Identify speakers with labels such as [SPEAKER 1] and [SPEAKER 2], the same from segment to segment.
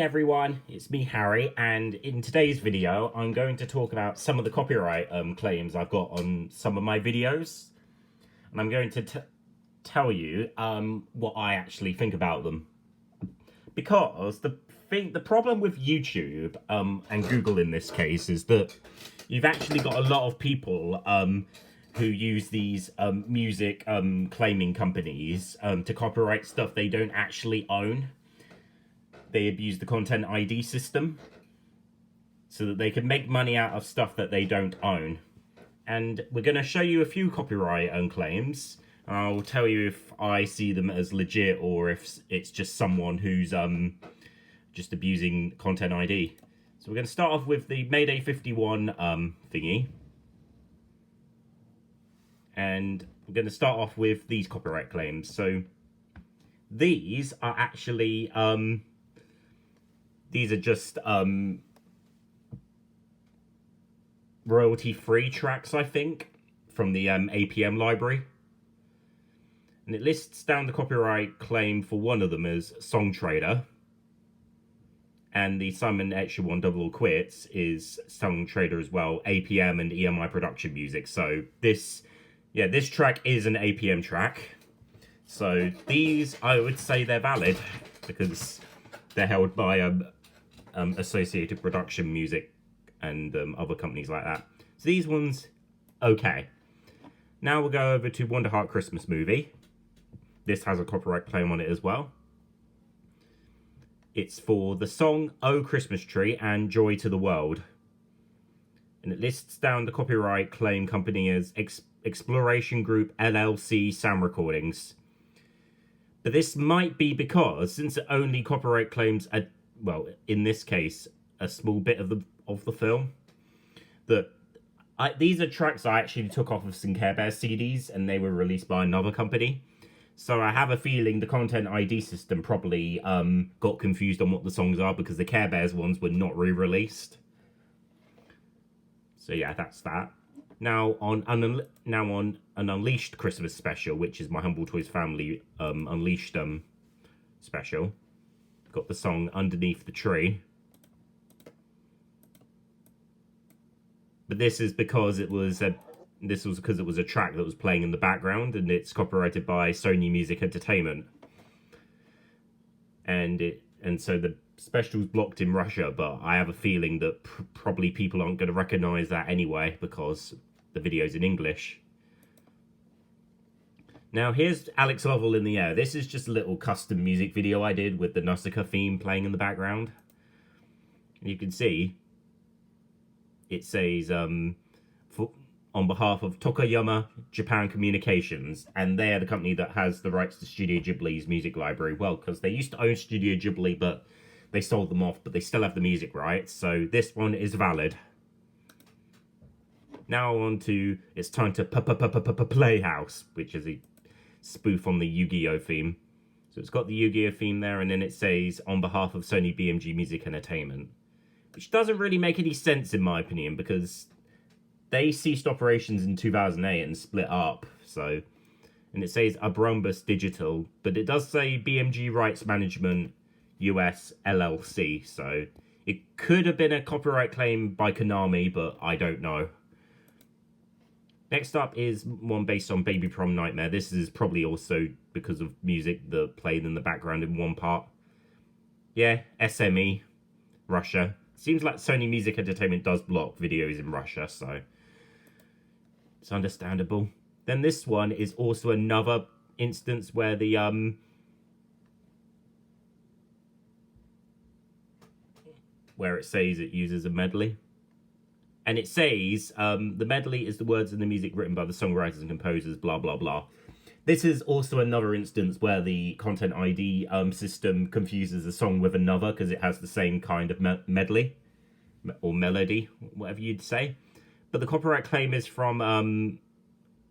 [SPEAKER 1] Hey everyone, it's me Harry, and in today's video I'm going to talk about some of the copyright claims I've got on some of my videos, and I'm going to tell you what I actually think about them. Because the problem with YouTube and Google in this case is that you've actually got a lot of people who use these music claiming companies to copyright stuff they don't actually own. They abuse the content ID system so that they can make money out of stuff that they don't own. And we're going to show you a few copyright claims. I'll tell you if I see them as legit or if it's just someone who's just abusing content ID. So we're going to start off with the Mayday 51 thingy. And we're going to start off with these copyright claims. So these are actually... these are just royalty-free tracks, I think, from the APM library. And it lists down the copyright claim for one of them as Song Trader. And the Simon Etcher one, Double or Quits, is Song Trader as well, APM and EMI production music. So this track is an APM track. So these, I would say they're valid, because they're held by Associated Production Music and other companies like that. So these ones, okay. Now we'll go over to Wonder Heart Christmas Movie. This has a copyright claim on it as well. It's for the song Oh Christmas Tree and Joy to the World. And it lists down the copyright claim company as Exploration Group LLC Sound Recordings. But this might be because, since it only copyright claims well, in this case, a small bit of the film, that these are tracks I actually took off of some Care Bears CDs, and they were released by another company. So I have a feeling the content ID system probably got confused on what the songs are, because the Care Bears ones were not re-released. So yeah, that's that. Now on an Unleashed Christmas special, which is my Humble Toys Family Unleashed special, got the song Underneath the Tree. But this is because it was a track that was playing in the background, and it's copyrighted by Sony Music Entertainment. And so the special's blocked in Russia, but I have a feeling that probably people aren't going to recognize that anyway, because the video's in English. Now here's Alex Lovell in the Air. This is just a little custom music video I did with the Nausicaa theme playing in the background. You can see it says on behalf of Tokuyama Japan Communications, and they are the company that has the rights to Studio Ghibli's music library. Well, because they used to own Studio Ghibli, but they sold them off, but they still have the music rights, so this one is valid. Now on to It's Time to Playhouse, which is a spoof on the Yu-Gi-Oh theme. So it's got the Yu-Gi-Oh theme there, and then it says on behalf of Sony BMG Music Entertainment, which doesn't really make any sense in my opinion, because they ceased operations in 2008 and split up. So, and it says Abrumbus Digital, but it does say BMG Rights Management US LLC, so it could have been a copyright claim by Konami, but I don't know. Next up is one based on Baby Prom Nightmare. This is probably also because of music that played in the background in one part. Yeah, SME, Russia. Seems like Sony Music Entertainment does block videos in Russia, so it's understandable. Then this one is also another instance where the where it says it uses a medley. And it says, the medley is the words and the music written by the songwriters and composers, blah, blah, blah. This is also another instance where the content ID system confuses a song with another, because it has the same kind of medley, or melody, whatever you'd say. But the copyright claim is from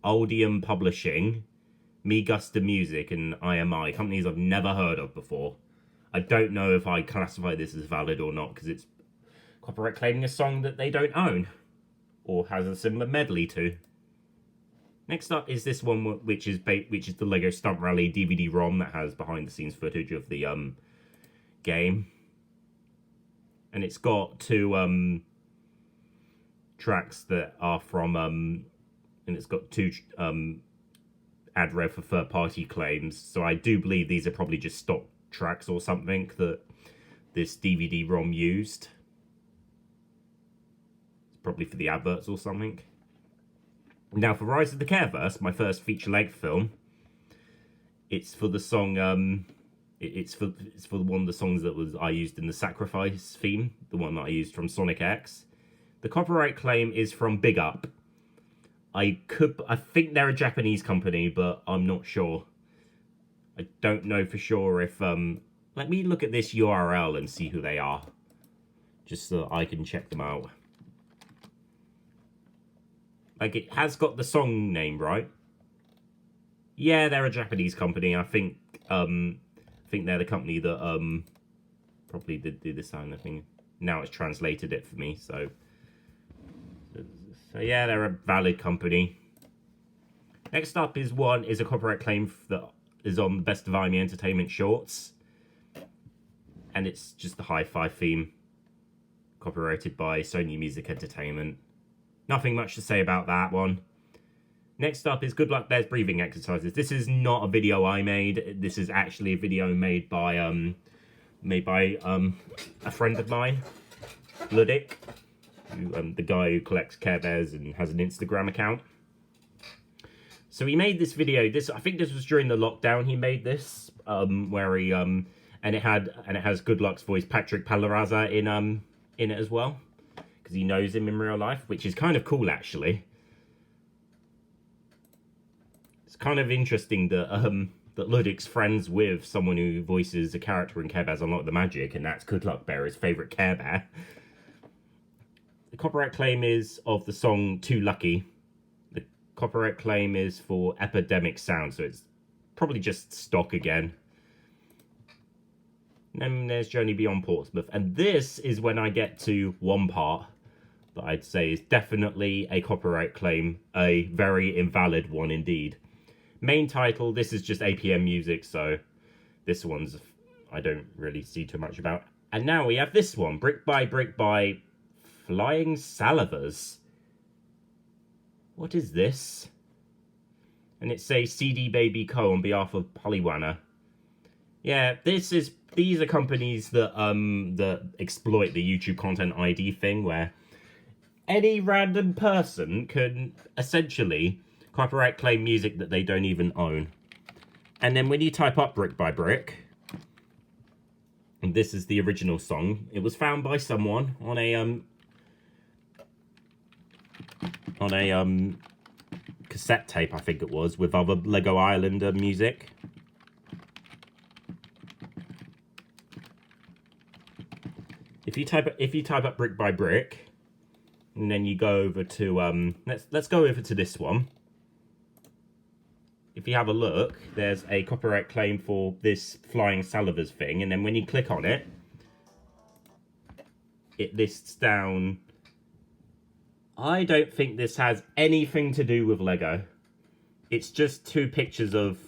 [SPEAKER 1] Aldium Publishing, Me Gusta Music, and IMI, companies I've never heard of before. I don't know if I classify this as valid or not, because it's copyright claiming a song that they don't own, or has a similar medley to. Next up is this one, which is the Lego Stunt Rally DVD-ROM that has behind-the-scenes footage of the game. And it's got two tracks that are from and it's got two ad rev for third party claims. So I do believe these are probably just stock tracks or something that this DVD-ROM used. It's probably for the adverts or something. Now for Rise of the Careverse, my first feature-length film, it's for the song it's for one of the songs that I used in the Sacrifice theme, the one that I used from Sonic X. The copyright claim is from Big Up. I think they're a Japanese company, but I'm not sure. I don't know for sure if let me look at this URL and see who they are, just so I can check them out. Like, it has got the song name, right? Yeah, they're a Japanese company. I think they're the company that probably did the sound thing. Now it's translated it for me, so yeah, they're a valid company. Next up is a copyright claim that is on the Best of Army Entertainment shorts. And it's just the hi-fi theme, copyrighted by Sony Music Entertainment. Nothing much to say about that one. Next up is Good Luck There's Breathing Exercises. This is not a video I made. This is actually a video made by a friend of mine, Ludic, the guy who collects Care Bears and has an Instagram account. So he made this video. I think this was during the lockdown. He made this where he and it has Good Luck's voice, Patrick Palaraza, in it as well, because he knows him in real life, which is kind of cool actually. It's kind of interesting that that Ludic's friends with someone who voices a character in Care Bears Unlock the Magic, and that's Good Luck Bear, his favourite Care Bear. The copyright claim is of the song Too Lucky. The copyright claim is for Epidemic Sound, so it's probably just stock again. And then there's Journey Beyond Portsmouth. And this is when I get to one part that I'd say is definitely a copyright claim, a very invalid one indeed. Main title, this is just APM music, so this one's I don't really see too much about. And now we have this one, Brick by Flying Salivers. What is this? And it's a CD Baby Co. on behalf of Polywana. Yeah, these are companies that that exploit the YouTube Content ID thing, where any random person can essentially copyright claim music that they don't even own. And then when you type up Brick by Brick, and this is the original song, it was found by someone on a cassette tape, I think it was, with other Lego Island music. If you type up Brick by Brick, and then you go over to let's go over to this one. If you have a look, there's a copyright claim for this Flying Salivers thing, and then when you click on it, it lists down. I don't think this has anything to do with Lego. It's just two pictures of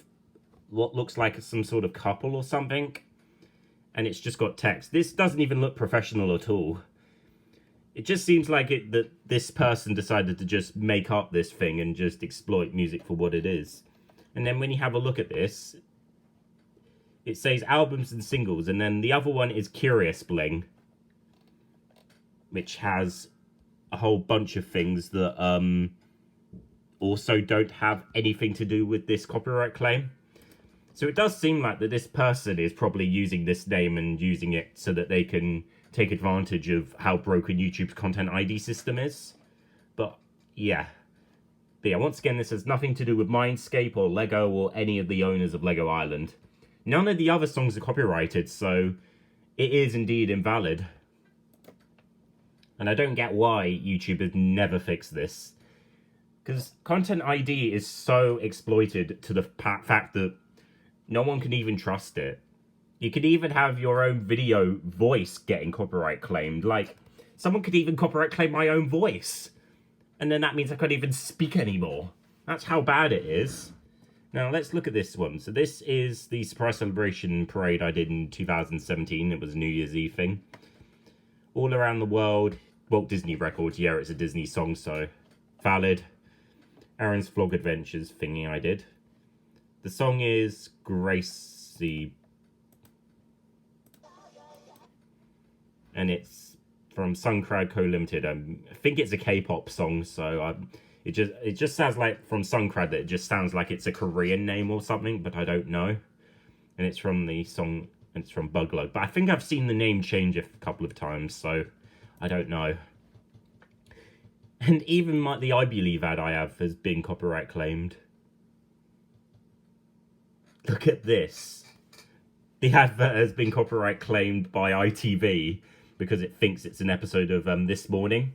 [SPEAKER 1] what looks like some sort of couple or something. And it's just got text. This doesn't even look professional at all. It just seems like that this person decided to just make up this thing and just exploit music for what it is. And then when you have a look at this, it says albums and singles. And then the other one is Curious Bling, which has a whole bunch of things that also don't have anything to do with this copyright claim. So it does seem like that this person is probably using this name and using it so that they can take advantage of how broken YouTube's Content ID system is. But yeah, once again, this has nothing to do with Mindscape or Lego or any of the owners of Lego Island. None of the other songs are copyrighted, so it is indeed invalid. And I don't get why YouTube has never fixed this. Because Content ID is so exploited to the fact that no one can even trust it. You could even have your own video voice getting copyright claimed. Like, someone could even copyright claim my own voice. And then that means I can't even speak anymore. That's how bad it is. Now, let's look at this one. So this is the surprise celebration parade I did in 2017. It was a New Year's Eve thing. All Around the World, Walt Disney Records. Yeah, it's a Disney song, so valid. Aaron's Vlog Adventures thingy I did. The song is Gracie. And it's from Suncrowd Co Limited. I think it's a K-pop song, so it just sounds like from Suncrowd that it just sounds like it's a Korean name or something, but I don't know. And it's from the song, and it's from Buglow. But I think I've seen the name change a couple of times, so I don't know. And even the I Believe ad I have has been copyright claimed. Look at this. The advert has been copyright claimed by ITV because it thinks it's an episode of This Morning.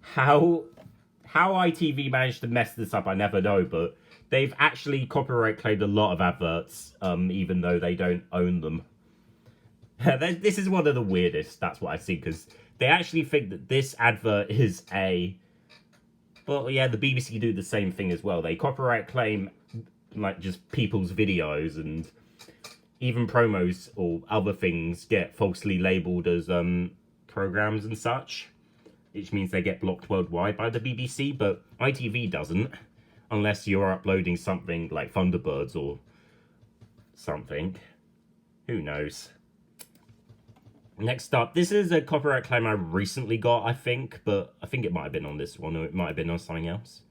[SPEAKER 1] How ITV managed to mess this up, I never know, but they've actually copyright claimed a lot of adverts, even though they don't own them. This is one of the weirdest, that's what I see, because they actually think that this advert is a... Well, yeah, the BBC do the same thing as well. They copyright claim, like, just people's videos, and even promos or other things get falsely labelled as programmes and such, which means they get blocked worldwide by the BBC, but ITV doesn't, unless you're uploading something like Thunderbirds or something. Who knows? Next up, this is a copyright claim I recently got, I think, but I think it might have been on this one, or it might have been on something else.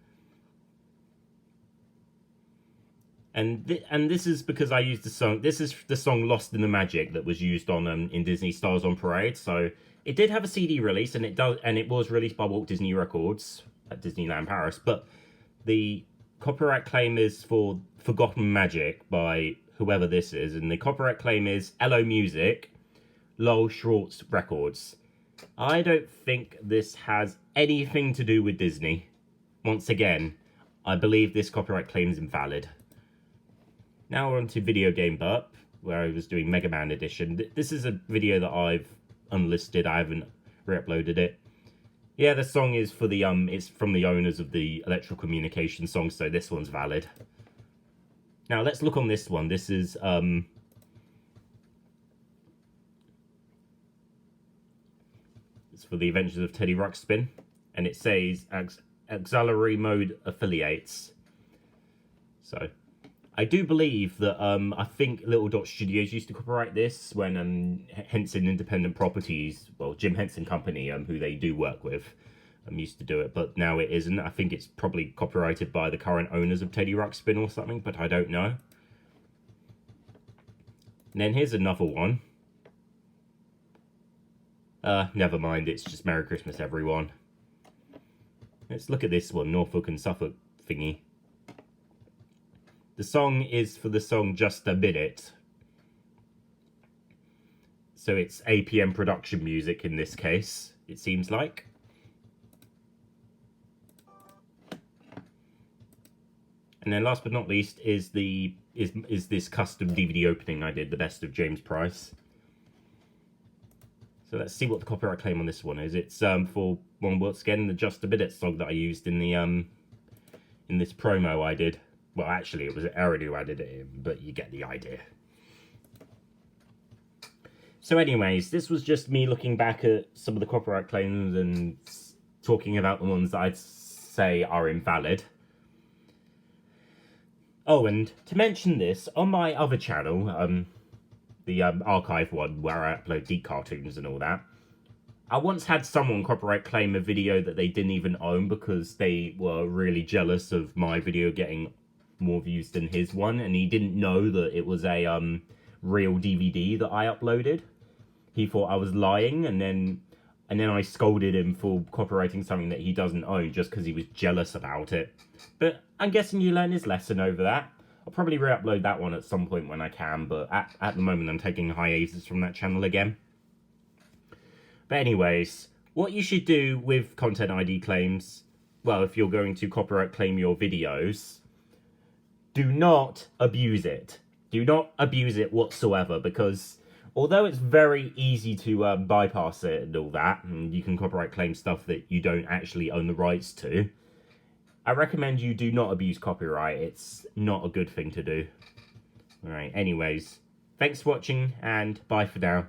[SPEAKER 1] And this is because I used the song. This is the song "Lost in the Magic" that was used on in Disney Stars on Parade. So it did have a CD release, and it was released by Walt Disney Records at Disneyland Paris. But the copyright claim is for "Forgotten Magic" by whoever this is, and the copyright claim is LO Music, Lowell Schwartz Records. I don't think this has anything to do with Disney. Once again, I believe this copyright claim is invalid. Now we're on to Video Game Burp, where I was doing Mega Man Edition. This is a video that I've unlisted. I haven't re-uploaded it. Yeah, the song is for the it's from the owners of the Electro Communication song, so this one's valid. Now let's look on this one. This is it's for the Adventures of Teddy Ruxpin, and it says auxiliary mode affiliates. So I do believe that I think Little Dot Studios used to copyright this when Henson Independent Properties, well, Jim Henson Company, who they do work with, used to do it, but now it isn't. I think it's probably copyrighted by the current owners of Teddy Ruxpin or something, but I don't know. And then here's another one. Never mind, it's just Merry Christmas, everyone. Let's look at this one, Norfolk and Suffolk thingy. The song is for the song Just a Minute. So it's APM production music in this case, it seems like. And then last but not least is this custom DVD opening I did, the Best of James Price. So let's see what the copyright claim on this one is. It's for once again the Just a Minute song that I used in the in this promo I did. Well, actually, it was Aaron who added it in, but you get the idea. So anyways, this was just me looking back at some of the copyright claims and talking about the ones that I'd say are invalid. Oh, and to mention this, on my other channel, the archive one where I upload deep cartoons and all that, I once had someone copyright claim a video that they didn't even own because they were really jealous of my video getting more views than his one, and he didn't know that it was a real DVD that I uploaded. He thought I was lying, and then I scolded him for copyrighting something that he doesn't own just because he was jealous about it. But I'm guessing you learned his lesson over that. I'll probably re-upload that one at some point when I can, but at the moment I'm taking hiatus from that channel again. But anyways, what you should do with Content ID claims, well, if you're going to copyright claim your videos, do not abuse it. Do not abuse it whatsoever, because although it's very easy to bypass it and all that, and you can copyright claim stuff that you don't actually own the rights to, I recommend you do not abuse copyright. It's not a good thing to do. Alright, anyways, thanks for watching, and bye for now.